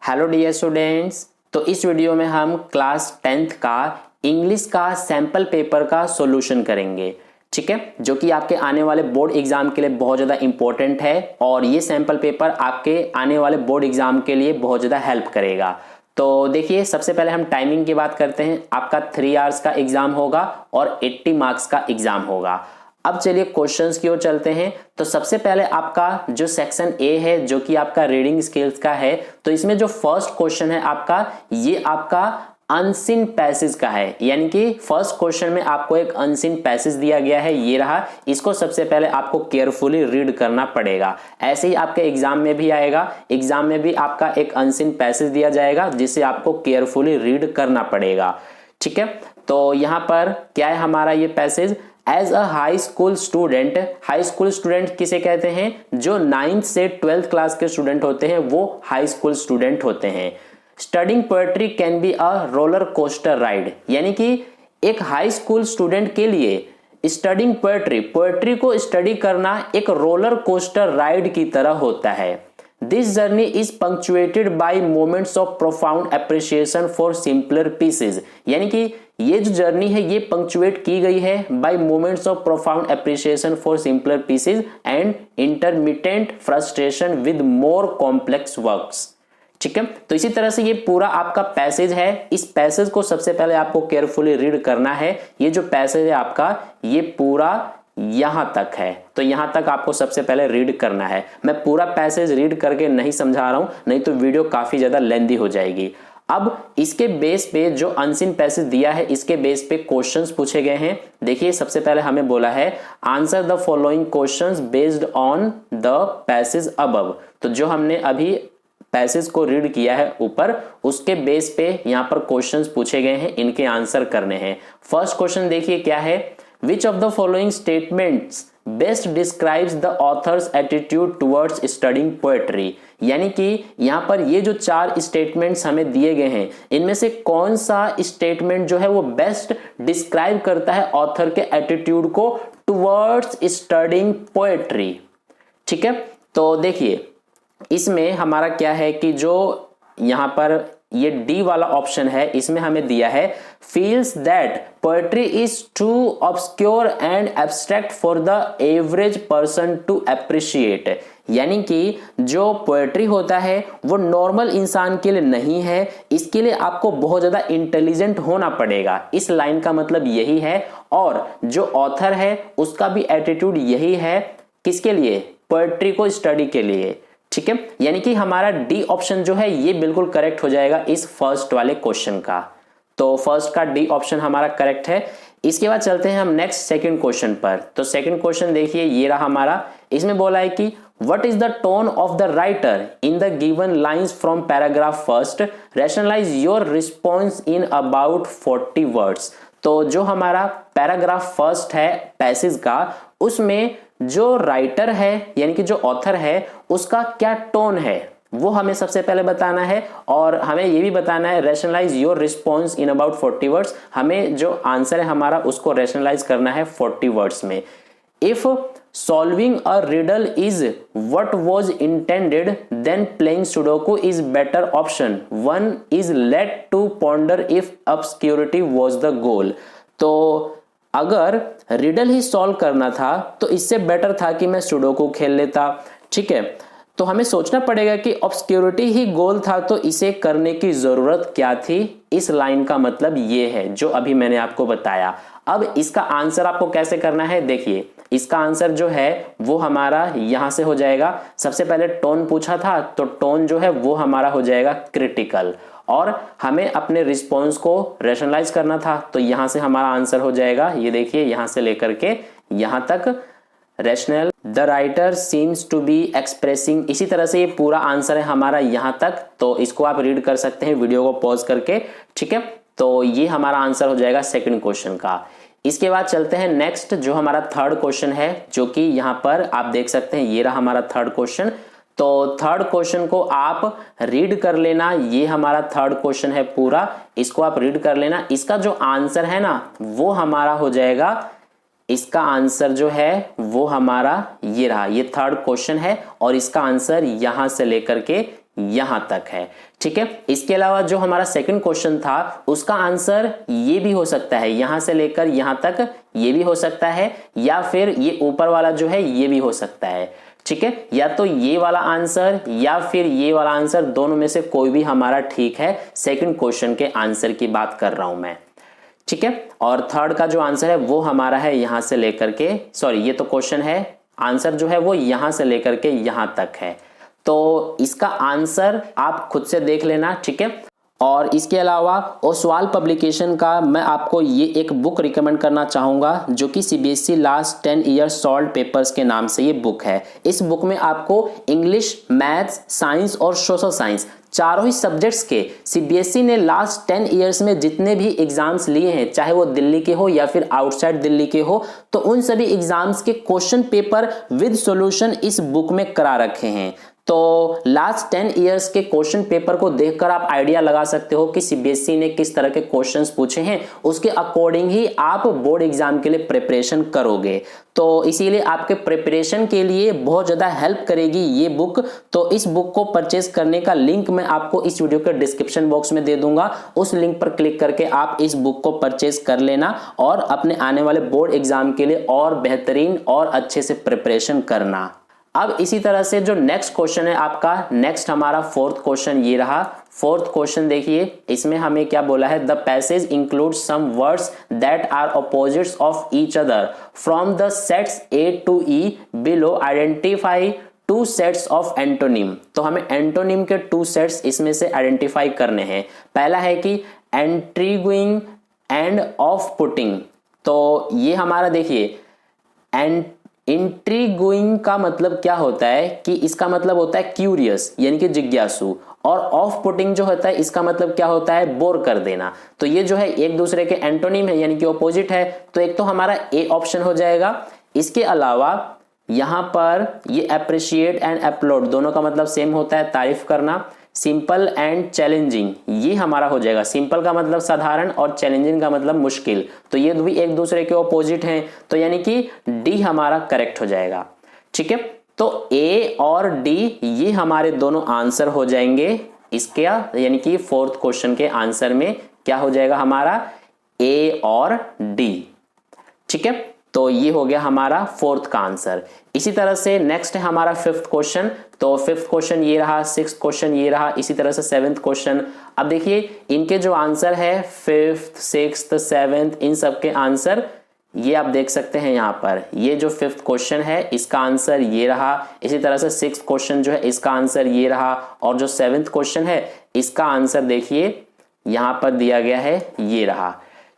Hello dear students. तो इस video में हम क्लास 10th का इंग्लिश का सैम्पल पेपर का सॉल्यूशन करेंगे, ठीक है, जो कि आपके आने वाले बोर्ड एग्जाम के लिए बहुत ज़्यादा इंपॉर्टेंट है और ये सैम्पल पेपर आपके आने वाले बोर्ड एग्जाम के लिए बहुत ज़्यादा हेल्प करेगा। तो देखिए, सबसे पहले हम टाइमिंग की बात करते हैं। आपका 3 आवर्स का एग्जाम होगा और 80 मार्क्स का एग्जाम होगा। अब चलिए क्वेश्चंस की ओर चलते हैं। तो सबसे पहले आपका जो सेक्शन ए है, जो कि आपका रीडिंग स्किल्स का है, तो इसमें जो फर्स्ट क्वेश्चन है आपका, ये आपका अनसीन पैसेज का है। यानी कि फर्स्ट क्वेश्चन में आपको एक अनसीन पैसेज दिया गया है, ये रहा। इसको सबसे पहले आपको केयरफुली रीड करना पड़ेगा। ऐसे ही आपके एग्जाम में भी आएगा, एग्जाम में भी आपका एक अनसीन पैसेज दिया जाएगा जिसे आपको केयरफुली रीड करना पड़ेगा, ठीक है। तो यहां पर क्या है हमारा ये passage, as a high school student. High school student किसे कहते हैं? जो 9th से 12th क्लास के स्टूडेंट होते हैं वो हाई स्कूल स्टूडेंट होते हैं। Studying poetry can be a roller coaster ride. यानी कि एक हाई स्कूल स्टूडेंट के लिए स्टडिंग पोएट्री, पोएट्री को स्टडी करना एक रोलर कोस्टर राइड की तरह होता है। This journey is punctuated by moments of profound appreciation for simpler pieces. यानी कि ये जो जर्नी है ये पंक्चुएट की गई है by moments of profound appreciation for simpler pieces and intermittent frustration with more complex works, ठीक है। तो इसी तरह से ये पूरा आपका पैसेज है। इस पैसेज को सबसे पहले आपको केयरफुली रीड करना है। ये जो पैसेज है आपका, ये पूरा यहां तक है, तो यहां तक आपको सबसे पहले रीड करना है। मैं पूरा पैसेज रीड करके नहीं समझा रहा हूं, नहीं तो वीडियो काफी ज्यादा लेंदी हो जाएगी। अब इसके बेस पे जो अनसीन पैसेज दिया है, इसके बेस पे क्वेश्चंस पूछे गए हैं। देखिए, सबसे पहले हमें बोला है answer the following questions based on the passage above. तो जो हमने अभी पैसेज को रीड किया है ऊपर, उसके बेस पे यहां पर क्वेश्चंस पूछे गए हैं, इनके आंसर करने हैं। फर्स्ट क्वेश्चन देखिए क्या है, which of the following statements best describes the author's attitude towards studying poetry. यानी कि यहां पर ये जो 4 स्टेटमेंट्स हमें दिए गए हैं, इनमें से कौन सा स्टेटमेंट जो है वो बेस्ट डिस्क्राइब करता है ऑथर के एटीट्यूड को टुवर्ड्स स्टडिंग पोएट्री, ठीक है। तो देखिए, इसमें हमारा क्या है कि जो यहां पर ये डी वाला ऑप्शन है, इसमें हमें दिया है feels that poetry is too obscure and abstract for the average person to appreciate. यानी कि जो पोएट्री होता है वो नॉर्मल इंसान के लिए नहीं है, इसके लिए आपको बहुत ज्यादा इंटेलिजेंट होना पड़ेगा। इस लाइन का मतलब यही है। और जो ऑथर है उसका भी एटीट्यूड यही है, किसके लिए? पोएट्री को स्टडी के लिए, ठीक है। यानी कि हमारा डी ऑप्शन जो है ये बिल्कुल करेक्ट हो जाएगा इस फर्स्ट वाले क्वेश्चन का। तो फर्स्ट का डी ऑप्शन हमारा करेक्ट है। इसके बाद चलते हैं हम नेक्स्ट सेकंड क्वेश्चन पर। तो सेकंड क्वेश्चन देखिए, ये रहा हमारा। इसमें बोला है कि what is the tone of the writer in the given lines from paragraph first, rationalize your response in about 40 words. तो जो हमारा पैराग्राफ फर्स्ट है पैसेज का, उसमें जो राइटर है यानी कि जो ऑथर है उसका क्या टोन है वो हमें सबसे पहले बताना है। और हमें ये भी बताना है rationalize your response in about 40 words. हमें जो आंसर है हमारा उसको रैशनलाइज करना है 40 वर्ड्स में। If solving a riddle is what was intended, then playing sudoku is better option. One is left to ponder if obscurity was the goal. तो अगर रिडल ही सॉल्व करना था तो इससे बेटर था कि मैं सुडोकू खेल लेता, ठीक है। तो हमें सोचना पड़ेगा कि ऑब्स्क्योरिटी ही गोल था तो इसे करने की जरूरत क्या थी। इस लाइन का मतलब ये है जो अभी मैंने आपको बताया। अब इसका आंसर आपको कैसे करना है, देखिए इसका आंसर जो है वो हमारा यहां से हो जाएगा। सबसे पहले टोन पूछा था, तो टोन जो है वो हमारा हो जाएगा क्रिटिकल। और हमें अपने रिस्पॉन्स को रैशनलाइज करना था, तो यहां से हमारा आंसर हो जाएगा, ये देखिए यहां से लेकर के यहां तक rational. The writer seems to be expressing. इसी तरह से ये पूरा आंसर है हमारा यहां तक। तो इसको आप रीड कर सकते हैं वीडियो को पॉज करके, ठीक है। तो ये हमारा आंसर हो जाएगा सेकंड क्वेश्चन का। इसके बाद चलते हैं नेक्स्ट, जो हमारा थर्ड क्वेश्चन है, जो कि यहां पर आप देख सकते हैं, ये रहा हमारा थर्ड क्वेश्चन। तो थर्ड क्वेश्चन को आप रीड कर लेना। ये हमारा थर्ड क्वेश्चन है पूरा, इसको आप रीड कर लेना। इसका जो आंसर है ना वो हमारा हो जाएगा, इसका आंसर जो है वो हमारा ये रहा। ये थर्ड क्वेश्चन है और इसका आंसर यहां से लेकर के यहां तक है। ठीक है, इसके अलावा जो हमारा सेकंड क्वेश्चन था उसका आंसर ये भी हो सकता है, यहां से लेकर यहां तक ये भी हो सकता है, या फिर ये ऊपर वाला जो है ये भी हो सकता है। ठीक है, या तो ये वाला आंसर या फिर ये वाला आंसर, दोनों में से कोई भी हमारा ठीक है। सेकंड क्वेश्चन के आंसर की बात कर रहा हूं मैं। ठीक है, और थर्ड का जो आंसर है वो हमारा है यहां से लेकर के, सॉरी ये तो क्वेश्चन है, आंसर जो है वो यहां से लेकर के यहां तक है। तो इसका आंसर आप खुद से देख लेना। ठीक है, और इसके अलावा ओसवाल पब्लिकेशन का मैं आपको ये एक बुक रिकमेंड करना चाहूँगा जो कि CBSE last 10 years solve papers के नाम से ये बुक है। इस बुक में आपको इंग्लिश, मैथ्स, साइंस और सोशल साइंस चारों ही सब्जेक्ट्स के सीबीएसई ने लास्ट 10 ईयर्स में जितने भी एग्जाम्स लिए हैं, चाहे वो दिल्ली के हो या फिर आउटसाइड दिल्ली के हो, तो उन सभी एग्जाम्स के क्वेश्चन पेपर विद सॉल्यूशन इस बुक में करा रखे हैं। तो लास्ट 10 इयर्स के क्वेश्चन पेपर को देखकर आप आइडिया लगा सकते हो कि सीबीएसई ने किस तरह के क्वेश्चंस पूछे हैं, उसके अकॉर्डिंग ही आप बोर्ड एग्जाम के लिए प्रिपरेशन करोगे। तो इसीलिए आपके प्रिपरेशन के लिए बहुत ज़्यादा हेल्प करेगी ये बुक। तो इस बुक को परचेज करने का लिंक मैं आपको इस वीडियो के डिस्क्रिप्शन बॉक्स में दे दूंगा। उस लिंक पर क्लिक करके आप इस बुक को परचेज कर लेना और अपने आने वाले बोर्ड एग्जाम के लिए और बेहतरीन और अच्छे से प्रिपरेशन करना। अब इसी तरह से जो नेक्स्ट क्वेश्चन है आपका, नेक्स्ट हमारा फोर्थ क्वेश्चन ये रहा। फोर्थ क्वेश्चन देखिए, इसमें हमें क्या बोला है, the passage include some words that are opposites of each other from the sets A to E below, identify two sets of antonym. तो हमें एंटोनिम के 2 सेट्स इसमें से आइडेंटिफाई करने हैं। पहला है कि इंट्रिगिंग एंड ऑफ पुटिंग। तो ये हमारा देखिए, इंट्रिगिंग का मतलब क्या होता है कि इसका मतलब होता है क्यूरियस यानी कि जिज्ञासु, और ऑफ पुटिंग जो होता है इसका मतलब क्या होता है, बोर कर देना। तो ये जो है एक दूसरे के एंटोनिम है यानी कि ऑपोजिट है। तो एक तो हमारा ए ऑप्शन हो जाएगा। इसके अलावा यहां पर ये अप्रिशिएट एंड अपलोड दोनों का मतलब सेम होता है, तारीफ करना। सिंपल एंड चैलेंजिंग ये हमारा हो जाएगा, सिंपल का मतलब साधारण और चैलेंजिंग का मतलब मुश्किल। तो ये भी एक दूसरे के ऑपोजिट हैं, तो यानी कि डी हमारा करेक्ट हो जाएगा। ठीक है, तो ए और डी ये हमारे दोनों आंसर हो जाएंगे इसके, यानी कि फोर्थ क्वेश्चन के आंसर में क्या हो जाएगा हमारा, ए और डी। ठीक है, तो ये हो गया हमारा फोर्थ का आंसर। इसी तरह से नेक्स्ट है हमारा फिफ्थ क्वेश्चन। तो फिफ्थ क्वेश्चन ये रहा, सिक्स्थ क्वेश्चन ये रहा, इसी तरह से सेवेंथ क्वेश्चन। अब देखिए इनके जो आंसर है फिफ्थ, सिक्स्थ, सेवेंथ, इन सब के आंसर ये आप देख सकते हैं यहाँ पर। ये जो फिफ्थ क्वेश्चन है इसका आंसर ये रहा, इसी तरह से सिक्स्थ क्वेश्चन जो है इसका आंसर ये रहा, और जो सेवेंथ क्वेश्चन है इसका आंसर देखिए यहाँ पर दिया गया है, ये रहा।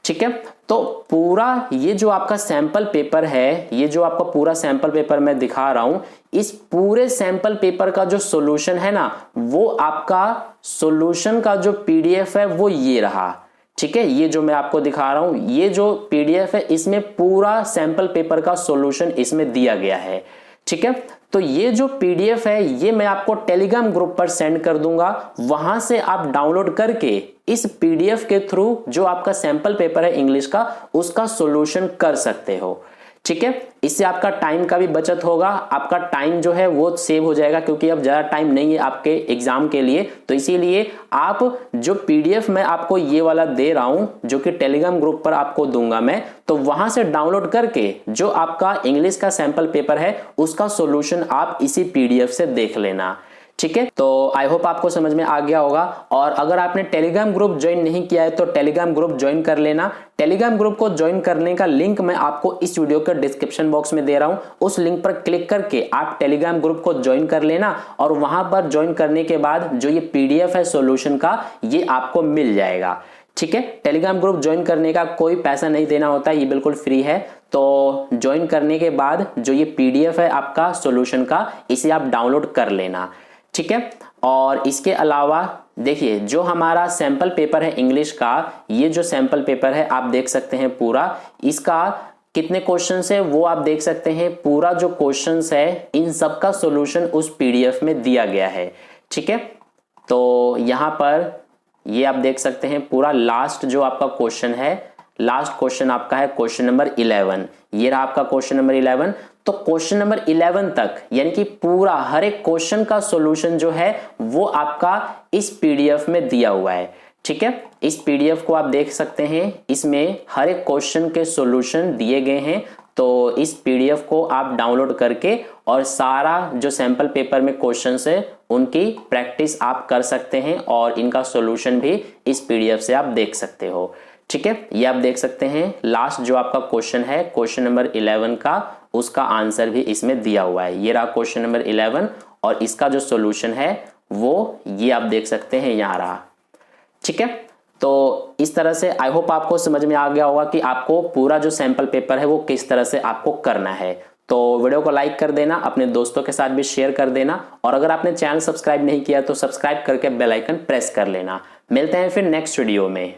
ठीक है, तो पूरा ये जो आपका सैंपल पेपर है, ये जो आपका पूरा सैंपल पेपर मैं दिखा रहा हूं, इस पूरे सैंपल पेपर का जो सॉल्यूशन है ना, वो आपका सॉल्यूशन का जो पीडीएफ है वो ये रहा। ठीक है, ये जो मैं आपको दिखा रहा हूं, ये जो पीडीएफ है इसमें पूरा सैंपल पेपर का सॉल्यूशन इसमें दिया गया है। ठीक है, तो ये जो पीडीएफ है ये मैं आपको टेलीग्राम ग्रुप पर सेंड कर दूंगा, वहां से आप डाउनलोड करके इस पीडीएफ के थ्रू जो आपका सैंपल पेपर है इंग्लिश का उसका सॉल्यूशन कर सकते हो। ठीक है, इससे आपका टाइम का भी बचत होगा, आपका टाइम जो है वो सेव हो जाएगा, क्योंकि अब ज्यादा टाइम नहीं है आपके एग्जाम के लिए। तो इसीलिए आप जो पीडीएफ मैं आपको ये वाला दे रहा हूं, जो कि टेलीग्राम ग्रुप पर आपको दूंगा मैं, तो वहां से डाउनलोड करके जो आपका इंग्लिश का सैंपल पेपर है उसका सॉल्यूशन आप इसी पीडीएफ से देख लेना। ठीक है, तो आई होप आपको समझ में आ गया होगा। और अगर आपने टेलीग्राम ग्रुप ज्वाइन नहीं किया है तो टेलीग्राम ग्रुप ज्वाइन कर लेना। टेलीग्राम ग्रुप को ज्वाइन करने का लिंक मैं आपको इस वीडियो के डिस्क्रिप्शन बॉक्स में दे रहा हूं, उस लिंक पर क्लिक करके आप टेलीग्राम ग्रुप को ज्वाइन कर लेना, और वहां पर ज्वाइन करने के बाद जो ये पीडीएफ है सॉल्यूशन का ये आपको मिल जाएगा। ठीक है, टेलीग्राम ग्रुप ज्वाइन करने का कोई पैसा नहीं देना होता, ये बिल्कुल फ्री है। तो ज्वाइन करने के बाद जो ये पीडीएफ है आपका सॉल्यूशन का, इसे आप डाउनलोड कर लेना। ठीक है, और इसके अलावा देखिए जो हमारा सैंपल पेपर है इंग्लिश का, ये जो सैंपल पेपर है आप देख सकते हैं पूरा, इसका कितने क्वेश्चंस है वो आप देख सकते हैं। पूरा जो क्वेश्चंस है इन सब का सॉल्यूशन उस पीडीएफ में दिया गया है। ठीक है, तो यहां पर ये आप देख सकते हैं पूरा लास्ट जो आपका क्वेश्चन है लास्ट क्वेश्चन आपका है क्वेश्चन नंबर 11। ये रहा आपका क्वेश्चन नंबर 11। तो क्वेश्चन नंबर 11 तक यानी कि पूरा हर एक क्वेश्चन का सॉल्यूशन जो है वो आपका इस पीडीएफ में दिया हुआ है। ठीक है, इस पीडीएफ को आप देख सकते हैं, इसमें हर एक क्वेश्चन के सॉल्यूशन दिए गए हैं। तो इस पीडीएफ को आप डाउनलोड करके और सारा जो सैंपल पेपर में क्वेश्चंस है उनकी प्रैक्टिस आप कर सकते हैं और इनका सॉल्यूशन भी इस पीडीएफ से आप देख सकते हो। ठीक है, ये आप देख सकते हैं लास्ट जो आपका क्वेश्चन है क्वेश्चन नंबर 11 का, उसका आंसर भी इसमें दिया हुआ है। ये रहा क्वेश्चन नंबर 11 और इसका जो सॉल्यूशन है वो ये आप देख सकते हैं, यहाँ रहा। ठीक है, तो इस तरह से आई होप आपको समझ में आ गया होगा कि आपको पूरा जो सैंपल पेपर है वो किस तरह से आपको करना है। तो वीडियो को लाइक कर देना, अपने दोस्तों के साथ भी शेयर कर देना और अगर आपने चैनल सब्सक्राइब नहीं किया तो सब्सक्राइब करके बेल आइकन प्रेस कर लेना। मिलते हैं फिर नेक्स्ट वीडियो में।